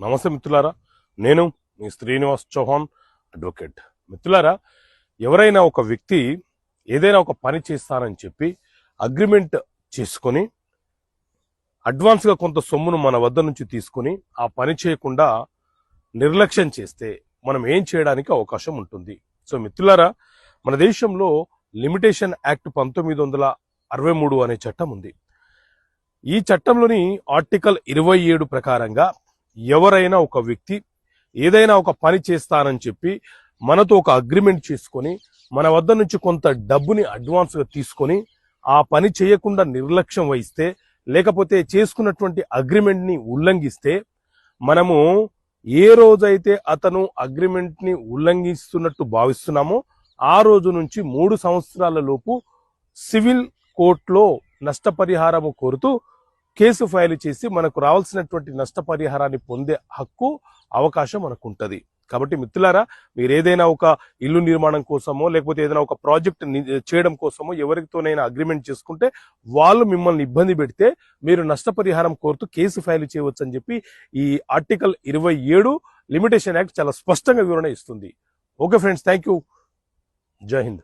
నమస్తే మిత్రులారా, నేను మీ శ్రీనివాస్ చౌహాన్ అడ్వకేట్. మిత్రులారా, ఎవరైనా ఒక వ్యక్తి ఏదైనా ఒక పని చేస్తానని చెప్పి అగ్రిమెంట్ చేసుకొని అడ్వాన్స్గా కొంత సొమ్మును మన వద్ద నుంచి తీసుకొని ఆ పని చేయకుండా నిర్లక్ష్యం చేస్తే మనం ఏం చేయడానికి అవకాశం ఉంటుంది. సో మిత్రులారా, మన దేశంలో లిమిటేషన్ యాక్ట్ 1963 అనే చట్టం ఉంది. ఈ చట్టంలోని ఆర్టికల్ 27 ప్రకారంగా ఎవరైనా ఒక వ్యక్తి ఏదైనా ఒక పని చేస్తానని చెప్పి మనతో ఒక అగ్రిమెంట్ చేసుకొని మన వద్ద నుంచి కొంత డబ్బుని అడ్వాన్స్గా తీసుకొని ఆ పని చేయకుండా నిర్లక్ష్యం వహిస్తే, లేకపోతే చేసుకున్నటువంటి అగ్రిమెంట్ని ఉల్లంఘిస్తే, మనము ఏ రోజైతే అతను అగ్రిమెంట్ని ఉల్లంఘిస్తున్నట్టు భావిస్తున్నామో ఆ రోజు నుంచి 3 సంవత్సరాల లోపు సివిల్ కోర్టులో నష్టపరిహారము కోరుతూ కేసు ఫైల్ చేసి మనకు రావాల్సినటువంటి నష్టపరిహారాన్ని పొందే హక్కు, అవకాశం మనకు ఉంటుంది. కాబట్టి మిత్రులారా, మీరు ఏదైనా ఒక ఇల్లు నిర్మాణం కోసమో లేకపోతే ఏదైనా ఒక ప్రాజెక్ట్ చేయడం కోసమో ఎవరితోనైనా అగ్రిమెంట్ చేసుకుంటే వాళ్ళు మిమ్మల్ని ఇబ్బంది పెడితే మీరు నష్టపరిహారం కోరుతూ కేసు ఫైల్ చేయవచ్చు అని చెప్పి ఈ ఆర్టికల్ 27 లిమిటేషన్ యాక్ట్ చాలా స్పష్టంగా వివరణ ఇస్తుంది. Okay friends, thank you. జై హింద్.